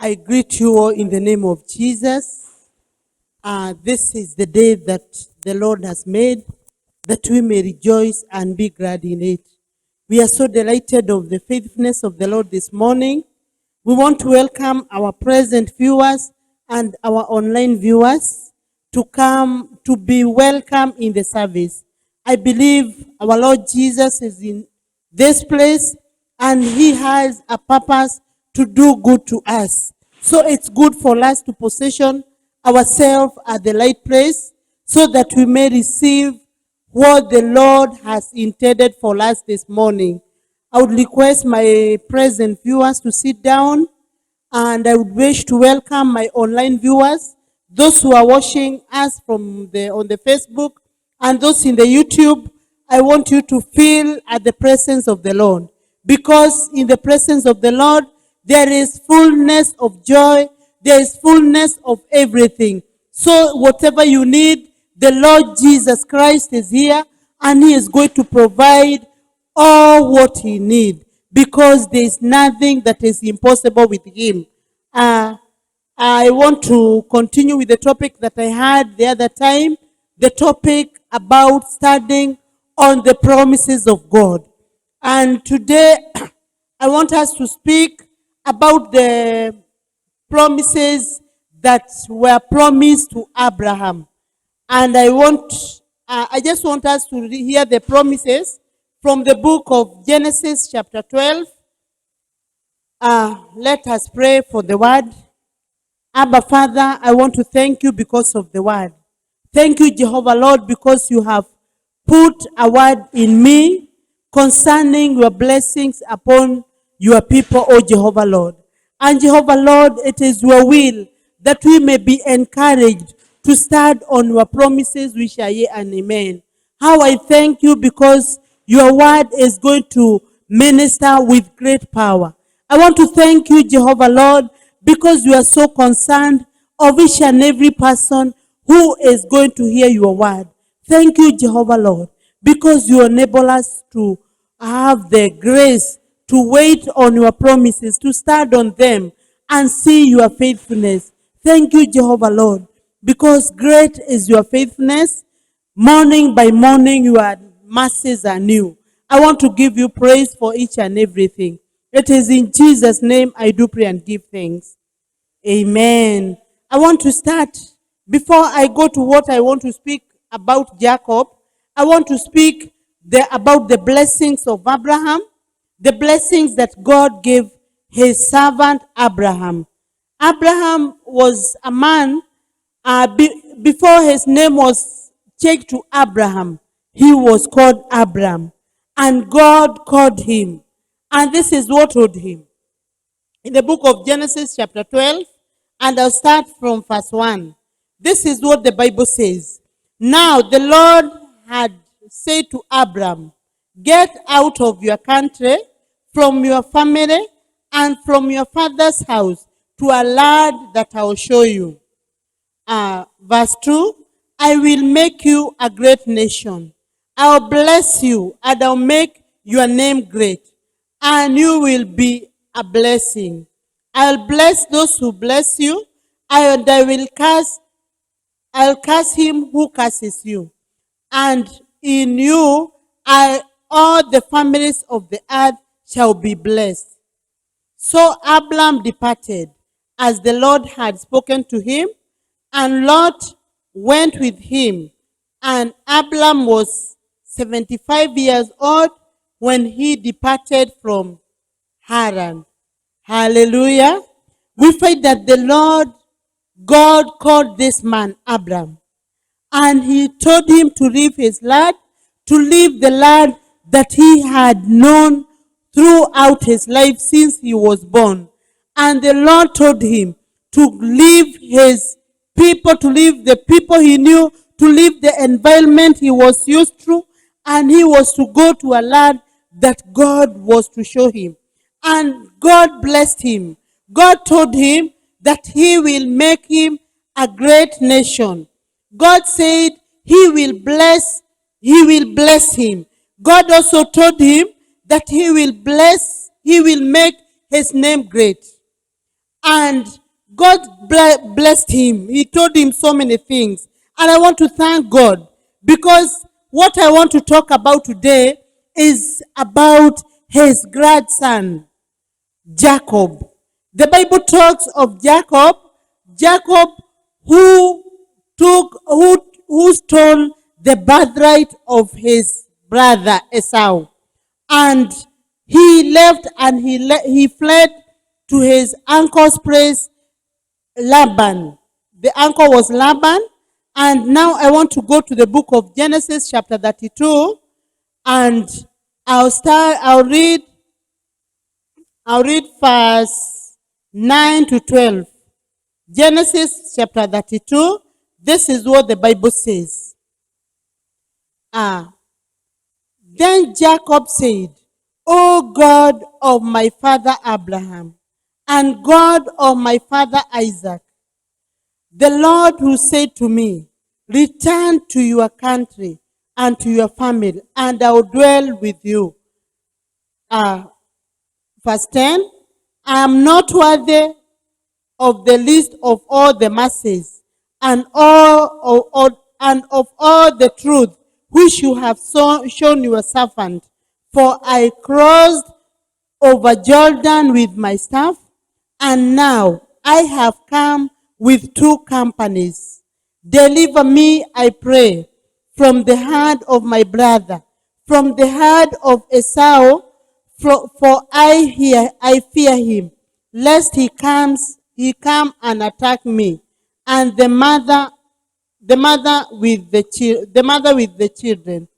I greet you all in the name of Jesus. This is the day that the Lord has made, that we may rejoice and be glad in it. We are so delighted of the faithfulness of the Lord this morning. We want to welcome our present viewers and our online viewers to come to be welcome in the service. I believe our Lord Jesus is in this place and he has a purpose to do good to us. So it's good for us to position ourselves at the right place so that we may receive what the Lord has intended for us this morning. I would request my present viewers to sit down, and I would wish to welcome my online viewers, those who are watching us from on the Facebook and those in the YouTube. I want you to feel at the presence of the Lord, because in the presence of the Lord there is fullness of joy, there is fullness of everything. So whatever you need, the Lord Jesus Christ is here and he is going to provide all what he needs, because there is nothing that is impossible with him. I want to continue with the topic that I had the other time, the topic about studying on the promises of God. And today I want us to speak about the promises that were promised to Abraham. And I just want us to hear the promises from the book of Genesis chapter 12. Let us pray for the word. Abba Father, I want to thank you because of the word. Thank you, Jehovah Lord, because you have put a word in me concerning your blessings upon your people, O Jehovah Lord. And Jehovah Lord, it is your will that we may be encouraged to stand on your promises, which are yea and amen. How I thank you, because your word is going to minister with great power. I want to thank you, Jehovah Lord, because you are so concerned of each and every person who is going to hear your word. Thank you, Jehovah Lord, because you enable us to have the grace to wait on your promises, to stand on them and see your faithfulness. Thank you, Jehovah Lord, because great is your faithfulness. Morning by morning, your mercies are new. I want to give you praise for each and everything. It is in Jesus' name I do pray and give thanks. Amen. I want to start, before I go to what I want to speak about Jacob, I want to speak about the blessings of Abraham, the blessings that God gave his servant Abraham. Abraham was a man, before his name was changed to Abraham, he was called Abram. And God called him. And this is what told him. In the book of Genesis chapter 12, and I'll start from verse 1. This is what the Bible says. Now the Lord had said to Abram, get out of your country, from your family, and from your father's house, to a land that I will show you. Verse 2, I will make you a great nation. I will bless you, and I'll make your name great, and you will be a blessing. I'll bless those who bless you, and I'll curse him who curses you. And in you all the families of the earth shall be blessed. So Abram departed, as the Lord had spoken to him, and Lot went with him. And Abram was 75 years old when he departed from Haran. Hallelujah. We find that the Lord God called this man Abram, and he told him to leave his land, to leave the land that he had known throughout his life since he was born. And the Lord told him to leave his people, to leave the people he knew, to leave the environment he was used to, and he was to go to a land that God was to show him. And God blessed him. God told him that he will make him a great nation. God said he will bless him. God also told him that he will make his name great. And God blessed him. He told him so many things. And I want to thank God, because what I want to talk about today is about his grandson, Jacob. The Bible talks of Jacob who stole the birthright of his brother Esau. And he left and he fled to his uncle's place, Laban. The uncle was Laban. And now I want to go to the book of Genesis chapter 32, and I'll read verse 9 to 12. Genesis chapter 32. This is what the Bible says. Then Jacob said, O God of my father Abraham, and God of my father Isaac, the Lord who said to me, return to your country and to your family, and I will dwell with you. Verse 10, I am not worthy of the least of all the masses, and of all the truth which you have shown your servant. For I crossed over Jordan with my staff, and now I have come with 2 companies. Deliver me, I pray, from the hand of my brother, from the hand of Esau, for I fear him, lest he come and attack me, and the mother with the children.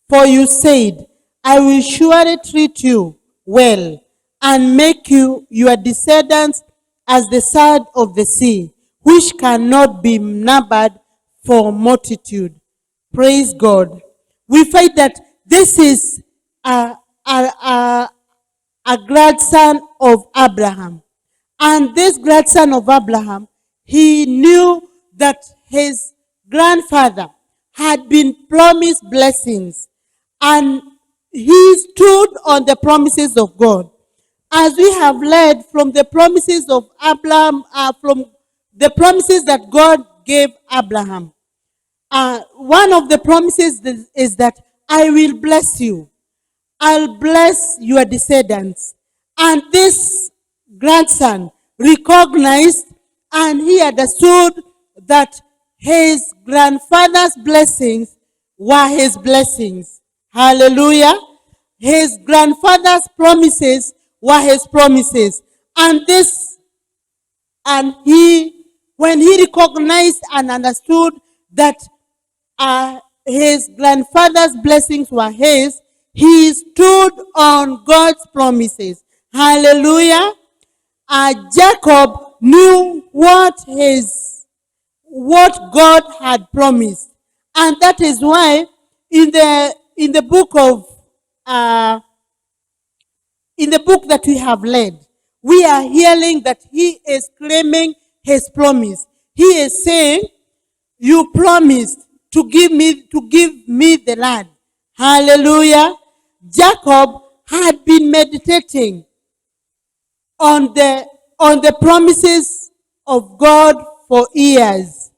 For you said, I will surely treat you well, and make your descendants as the sand of the sea, which cannot be numbered for multitude. Praise God. We find that this is a grandson of Abraham. And this grandson of Abraham, he knew that his grandfather had been promised blessings, and he stood on the promises of God. As we have read from the promises of Abraham, from the promises that God gave Abraham, one of the promises is that I will bless you. I'll bless your descendants. And this grandson recognized and he understood that his grandfather's blessings were his blessings. Hallelujah. His grandfather's promises were his promises. And when he recognized and understood that his grandfather's blessings were his, he stood on God's promises. Hallelujah. Jacob knew what God had promised. And that is why in the book that we have read, we are hearing that he is claiming his promise. He is saying, you promised to give me the land. Hallelujah. Jacob had been meditating on the promises of God for years.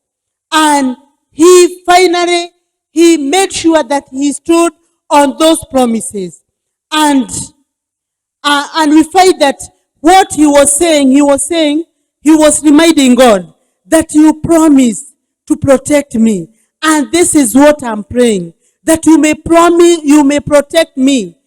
And he finally he made sure that he stood on those promises. And we find that what he was saying, he was reminding God that you promised to protect me. And this is what I'm praying, that you may protect me,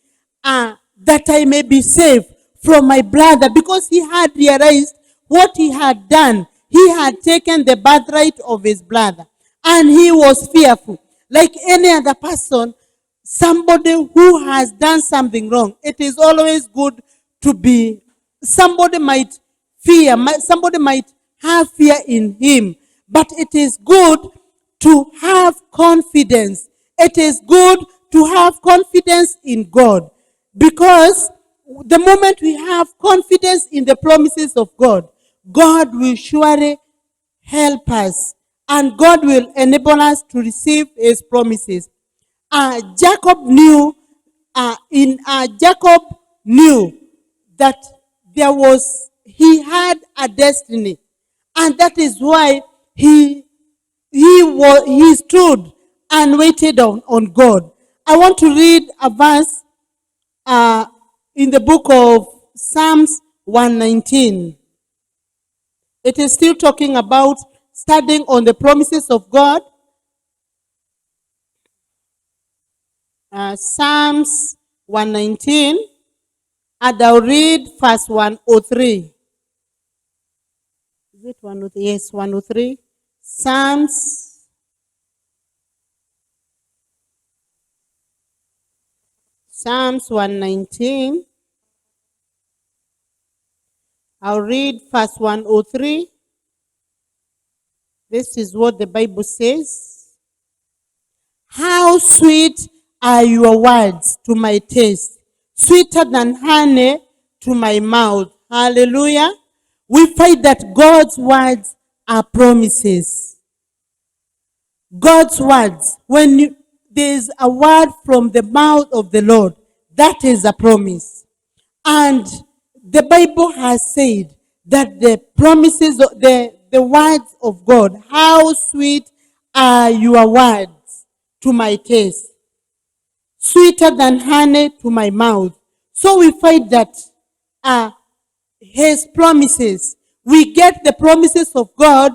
that I may be safe from my brother, because he had realized what he had done. He had taken the birthright of his brother, and he was fearful. Like any other person, somebody who has done something wrong, it is always good to be, somebody might somebody might have fear in him, but it is good to have confidence. It is good to have confidence in God, because the moment we have confidence in the promises of God, God will surely help us, and God will enable us to receive his promises. Jacob knew that he had a destiny, and that is why he stood and waited on God. I want to read a verse in the book of Psalms 119. It is still talking about standing on the promises of God. Psalms 119, and I'll read verse 103. Is it 103? Yes, 103. Psalms 119. I'll read verse 103. This is what the Bible says. How sweet are your words to my taste, sweeter than honey to my mouth. Hallelujah. We find that God's words are promises. God's words, when there's a word from the mouth of the Lord, that is a promise. And the Bible has said that the promises, the words of God, how sweet are your words to my taste, sweeter than honey to my mouth. So we find that his promises, we get the promises of God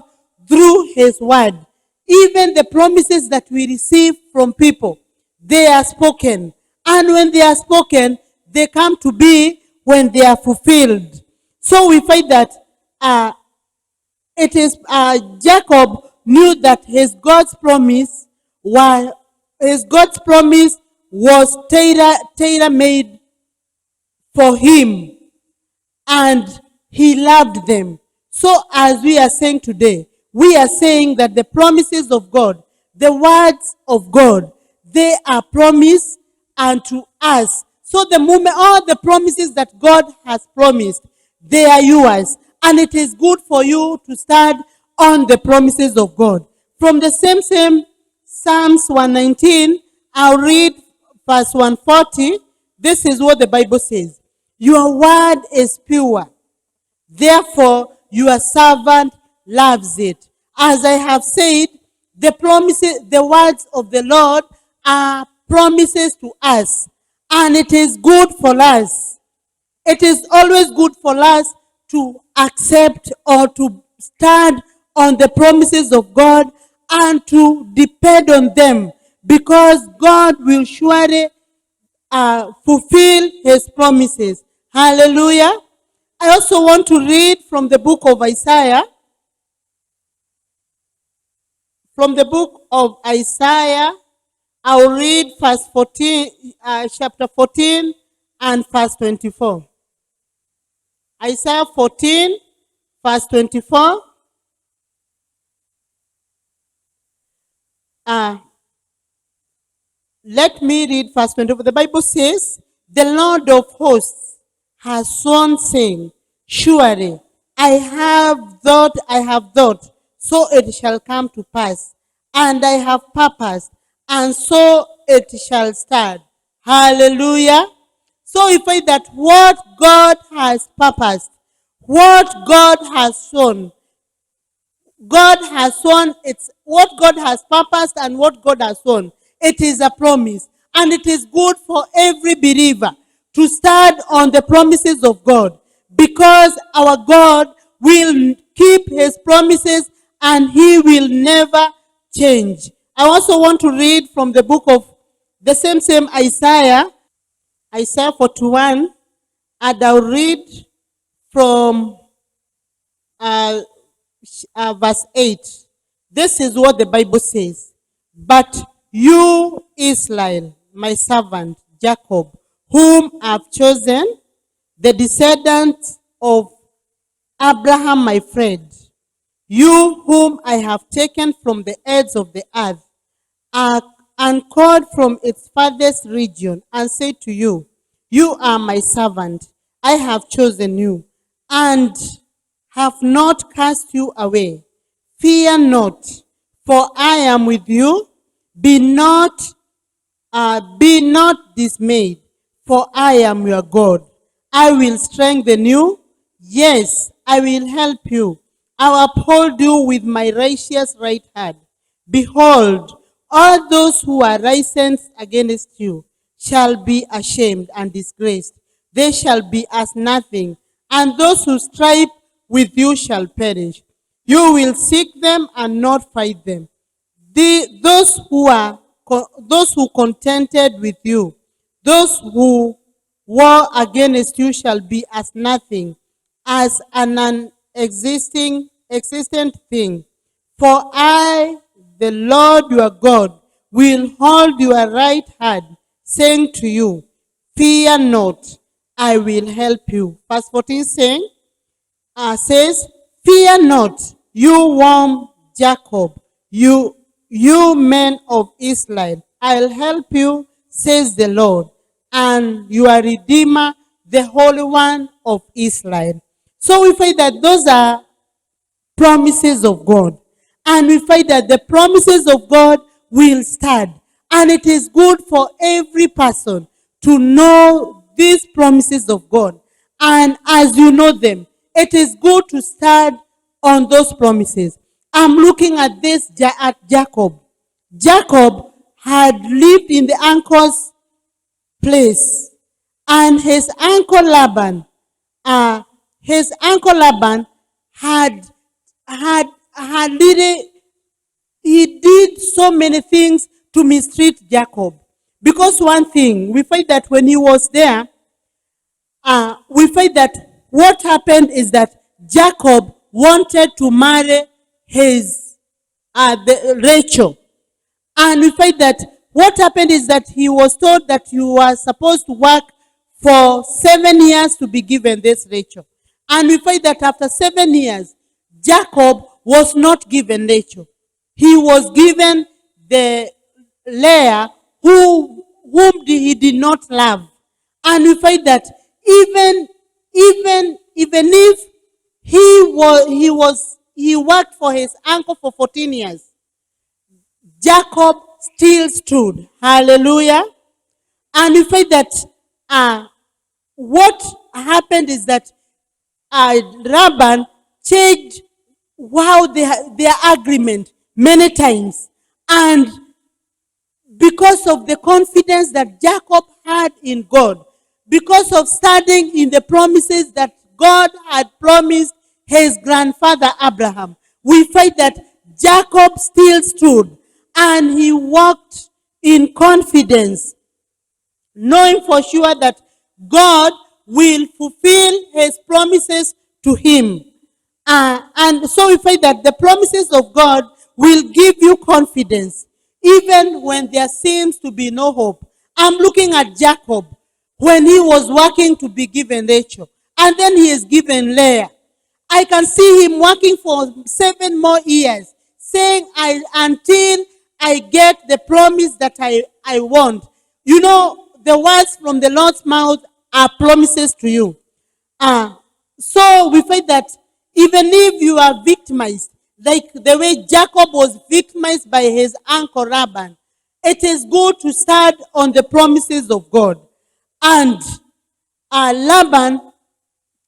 through his word. Even the promises that we receive from people, they are spoken. And when they are spoken, they come to be when they are fulfilled. So we find that Jacob knew that his God's promise was tailor-made for him, and he loved them. So as we are saying today, we are saying that the promises of God, the words of God, they are promised unto us. So the moment all the promises that God has promised, they are yours. And it is good for you to stand on the promises of God. From the same Psalms 119, I'll read verse 140. This is what the Bible says. Your word is pure. Therefore, your servant loves it. As I have said, the words of the Lord are promises to us. And it is good for us. It is always good for us to accept or to stand on the promises of God and to depend on them, because God will surely fulfill his promises. Hallelujah. I also want to read from the book of Isaiah. From the book of Isaiah, I'll read chapter 14 and verse 24. Isaiah 14, verse 24. Let me read verse 24. The Bible says, the Lord of hosts has sworn, saying, surely I have thought, so it shall come to pass. And I have purposed, and so it shall stand. Hallelujah. So we find that what God has purposed, what God has shown, God has shown, it's what God has purposed and what God has shown. It is a promise. And it is good for every believer to stand on the promises of God, because our God will keep his promises and he will never change. I also want to read from the book of the same Isaiah 41, and I'll read from verse 8. This is what the Bible says. But you, Israel, my servant, Jacob, whom I've chosen, the descendants of Abraham, my friend, you whom I have taken from the ends of the earth, and called from its farthest region, and say to you, you are my servant, I have chosen you, and have not cast you away. Fear not, for I am with you. Be not dismayed, for I am your God. I will strengthen you. Yes, I will help you. I will uphold you with my righteous right hand. Behold, all those who are risen against you shall be ashamed and disgraced. They shall be as nothing, and those who strive with you shall perish. You will seek them and not find them. Those who contented with you, those who war against you shall be as nothing, as an existent thing. For I, the Lord your God, will hold your right hand, saying to you, fear not, I will help you. Verse 14 says, fear not, you warm Jacob, you men of Israel. I'll help you, says the Lord, and your Redeemer, the Holy One of Israel. So we find that those are promises of God. And we find that the promises of God will stand. And it is good for every person to know these promises of God. And as you know them, it is good to stand on those promises. I'm looking at this at Jacob. Jacob had lived in the uncle's place, and his uncle Laban had really, he did so many things to mistreat Jacob. Because one thing, we find that when he was there, we find that what happened is that Jacob wanted to marry his Rachel. And we find that what happened is that he was told that you were supposed to work for 7 years to be given this Rachel. And we find that after 7 years, Jacob was not given Rachel. He was given the Leah whom he did not love. And we find that even if he worked for his uncle for 14 years, Jacob still stood. Hallelujah. And we find that what happened is that Laban changed their agreement many times. And because of the confidence that Jacob had in God, because of standing in the promises that God had promised his grandfather Abraham, we find that Jacob still stood and he walked in confidence, knowing for sure that God will fulfill his promises to him. And so we find that the promises of God will give you confidence, even when there seems to be no hope. I'm looking at Jacob when he was working to be given Rachel, and then he is given Leah. I can see him working for 7 more years, saying, until I get the promise that I want. You know, the words from the Lord's mouth are promises to you. So we find that even if you are victimized, like the way Jacob was victimized by his uncle Laban, it is good to stand on the promises of God. And Laban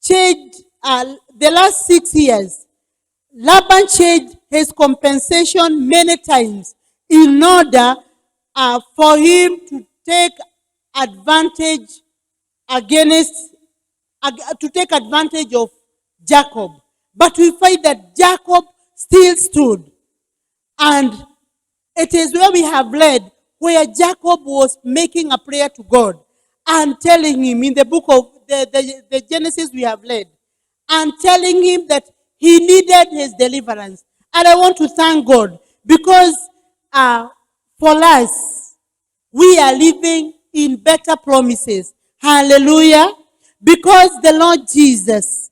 changed the last 6 years. Laban changed his compensation many times in order for him to take advantage against to take advantage of Jacob. But we find that Jacob still stood. And it is where we have read where Jacob was making a prayer to God and telling him in the book of the Genesis we have read, and telling him that he needed his deliverance. And I want to thank God because for us, we are living in better promises. Hallelujah. Because the Lord Jesus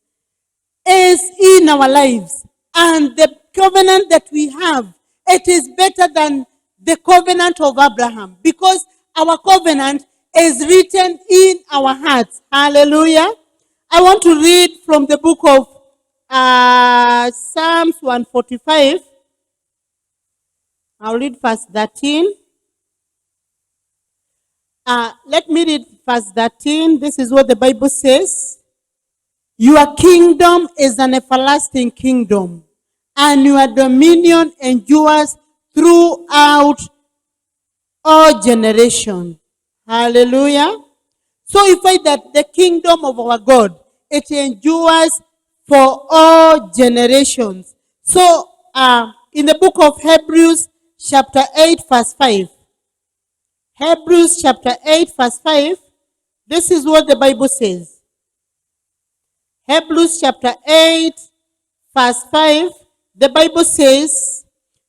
is in our lives. And the covenant that we have, it is better than the covenant of Abraham. Because our covenant is written in our hearts. Hallelujah. I want to read from the book of Psalms 145. I'll read verse 13. Let me read verse 13. This is what the Bible says. Your kingdom is an everlasting kingdom, and your dominion endures throughout all generations. Hallelujah. So we find that the kingdom of our God, it endures for all generations. So in the book of Hebrews chapter 8 verse 5, Hebrews chapter 8 verse 5, this is what the Bible says. Hebrews chapter 8 verse 5, the Bible says,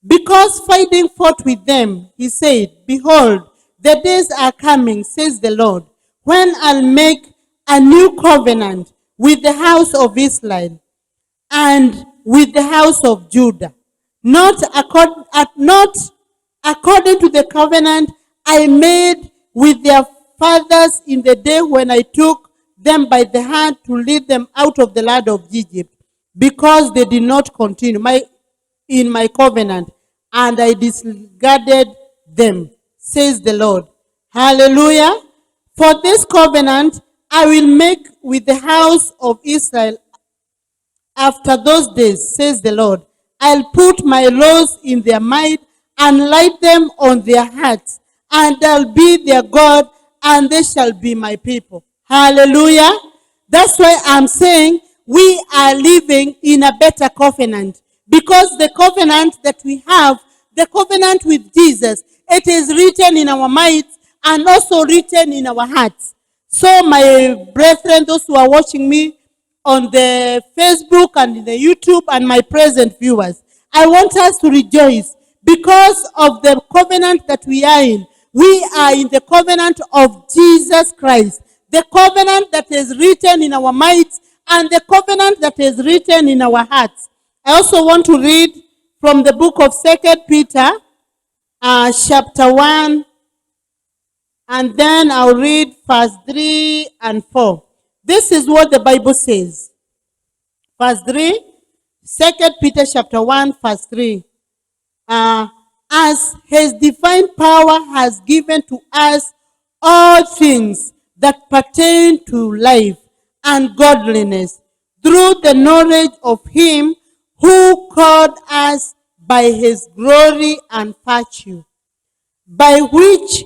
because fighting fought with them, he said, behold, the days are coming, says the Lord, when I'll make a new covenant with the house of Israel and with the house of Judah, not according to the covenant I made with their fathers in the day when I took them by the hand to lead them out of the land of Egypt, because they did not continue in my covenant, and I disregarded them, says the Lord. Hallelujah. For this covenant I will make with the house of Israel after those days, says the Lord. I'll put my laws in their mind and write them on their hearts, and I'll be their God, and they shall be my people. Hallelujah. That's why I'm saying we are living in a better covenant, because the covenant that we have, the covenant with Jesus, it is written in our minds and also written in our hearts. So my brethren, those who are watching me on the Facebook and the YouTube and my present viewers, I want us to rejoice because of the covenant that we are in. We are in the covenant of Jesus Christ, the covenant that is written in our minds and the covenant that is written in our hearts. I also want to read from the book of 2 Peter, chapter 1, and then I'll read verse 3 and 4. This is what the Bible says. Verse 3, 2 Peter chapter 1, verse 3. As his divine power has given to us all things that pertain to life and godliness, through the knowledge of him who called us by his glory and virtue, by which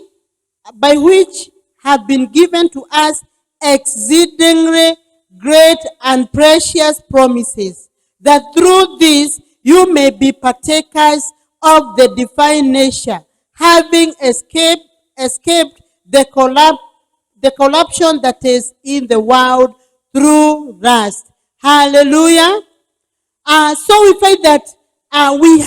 have been given to us exceedingly great and precious promises, that through this you may be partakers of the divine nature, having escaped the corruption that is in the world through lust. Hallelujah. So we find that we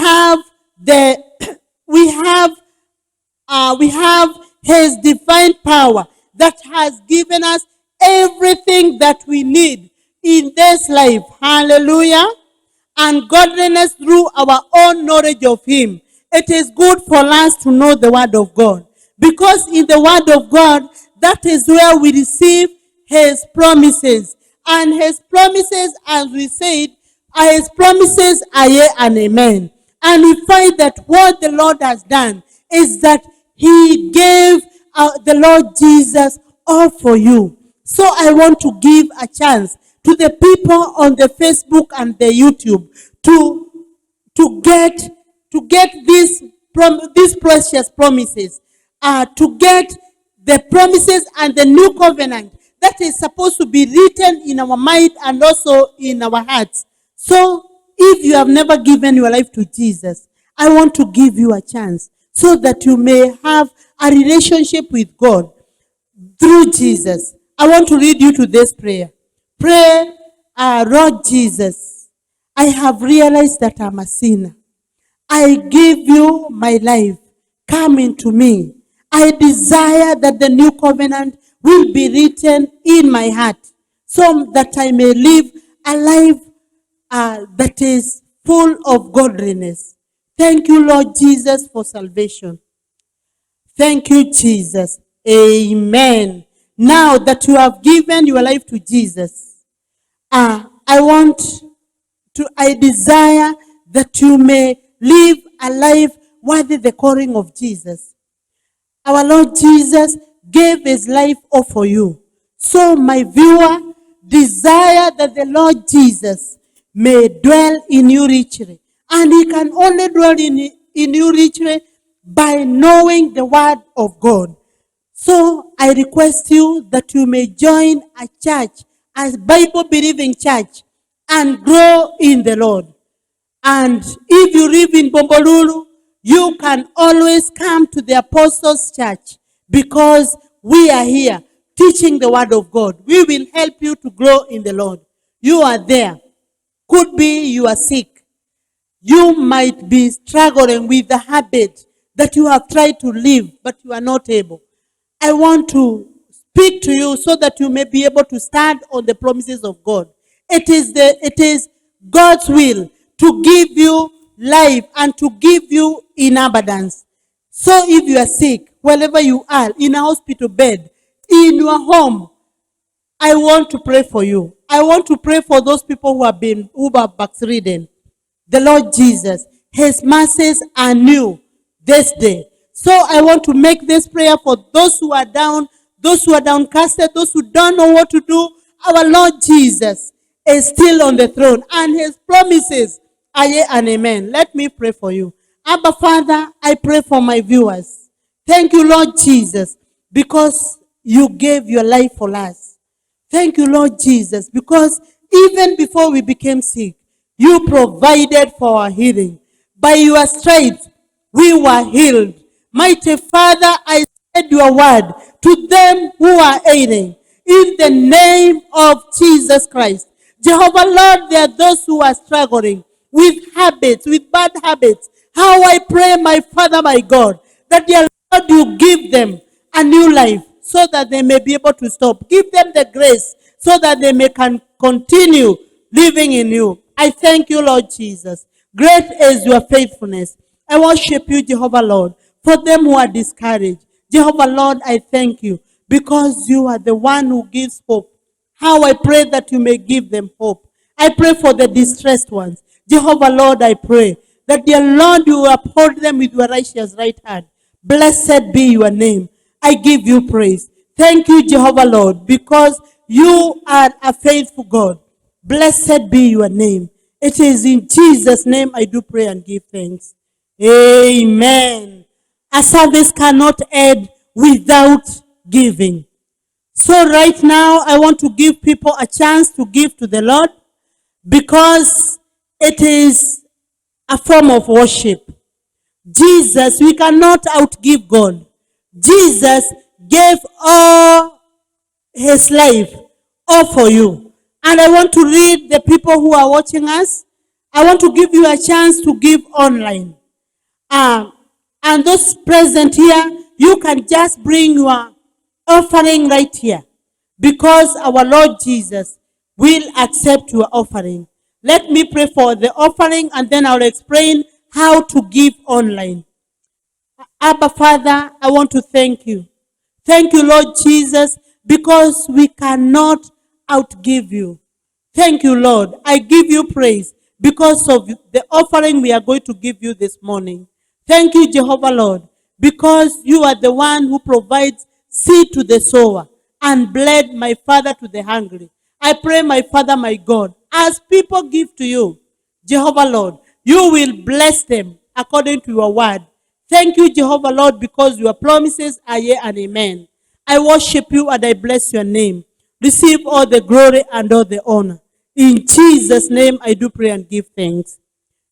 have his divine power that has given us everything that we need in this life. Hallelujah. And godliness through our own knowledge of him. It is good for us to know the word of God, because in the word of God, that is where we receive his promises. And his promises, as we said, his promises are yea and amen. And we find that what the Lord has done is that he gave the Lord Jesus all for you. So I want to give a chance to the people on the Facebook and the YouTube to get these precious promises. to get the promises and the new covenant that is supposed to be written in our mind and also in our hearts. So, if you have never given your life to Jesus, I want to give you a chance so that you may have a relationship with God through Jesus. I want to read you to this prayer. Pray, Lord Jesus, I have realized that I'm a sinner. I give you my life. Come into me. I desire that the new covenant will be written in my heart so that I may live a life that is full of godliness. Thank you, Lord Jesus, for salvation. Thank you, Jesus. Amen. Now that you have given your life to Jesus, I desire that you may live a life worthy the calling of Jesus. Our Lord Jesus gave his life all for you. So my viewer, desire that the Lord Jesus may dwell in you richly. And he can only dwell in you richly by knowing the word of God. So I request you that you may join a church, a Bible-believing church, and grow in the Lord. And if you live in Bombolulu, you can always come to the Apostles' Church because we are here teaching the word of God. We will help you to grow in the Lord. You are there. Could be you are sick. You might be struggling with the habit that you have tried to live, but you are not able. I want to speak to you so that you may be able to stand on the promises of God. It is God's will to give you life and to give you in abundance. So if you are sick, wherever you are, in a hospital bed, in your home, I want to pray for you. I want to pray for those people who are backslidden. The Lord Jesus, his mercies are new this day. So I want to make this prayer for those who are down, those who are downcasted, those who don't know what to do. Our Lord Jesus is still on the throne, and his promises are yea and amen. Let me pray for you. Abba Father, I pray for my viewers. Thank you, Lord Jesus, because you gave your life for us. Thank you, Lord Jesus, because even before we became sick, you provided for our healing. By your stripes, we were healed. Mighty Father, I said your word to them who are ailing. In the name of Jesus Christ. Jehovah Lord, there are those who are struggling with habits, with bad habits. How I pray, my Father, my God, that dear Lord, you give them a new life so that they may be able to stop. Give them the grace so that they may continue living in you. I thank you, Lord Jesus. Great is your faithfulness. I worship you, Jehovah Lord, for them who are discouraged. Jehovah Lord, I thank you because you are the one who gives hope. How I pray that you may give them hope. I pray for the distressed ones. Jehovah Lord, I pray that dear Lord, you uphold them with your righteous right hand. Blessed be your name. I give you praise. Thank you, Jehovah Lord, because you are a faithful God. Blessed be your name. It is in Jesus' name I do pray and give thanks. Amen. A service cannot end without giving. So right now, I want to give people a chance to give to the Lord because it is a form of worship. Jesus, we cannot outgive God. Jesus gave all his life, all for you. And I want to read the people who are watching us. I want to give you a chance to give online. And those present here, you can just bring your offering right here because our Lord Jesus will accept your offering. Let me pray for the offering and then I'll explain how to give online. Abba Father, I want to thank you. Thank you, Lord Jesus, because we cannot outgive you. Thank you, Lord. I give you praise because of the offering we are going to give you this morning. Thank you, Jehovah Lord, because you are the one who provides seed to the sower and bread, my Father, to the hungry. I pray, my Father, my God, as people give to you, Jehovah Lord, you will bless them according to your word. Thank you, Jehovah Lord, because your promises are yea and amen. I worship you and I bless your name. Receive all the glory and all the honor. In Jesus' name I do pray and give thanks.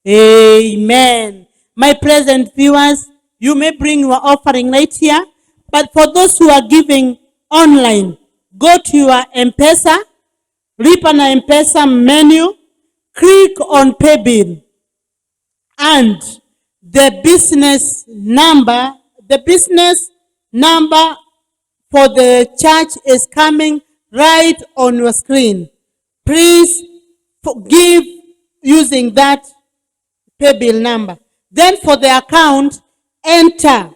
Amen. My present viewers, you may bring your offering right here. But for those who are giving online, go to your M-Pesa, Lipa na M-Pesa menu, click on Pay Bill, and the business number for the church is coming right on your screen. Please give using that pay bill number. Then for the account, enter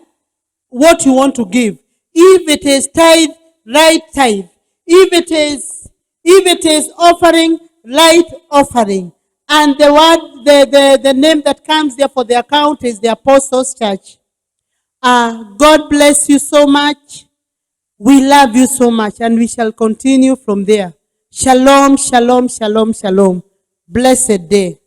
what you want to give. If it is tithe, write tithe. If it is offering, write offering. And the name that comes there for the account is the Apostles Church. God bless you so much. We love you so much, and we shall continue from there. Shalom, shalom, shalom, shalom. Blessed day.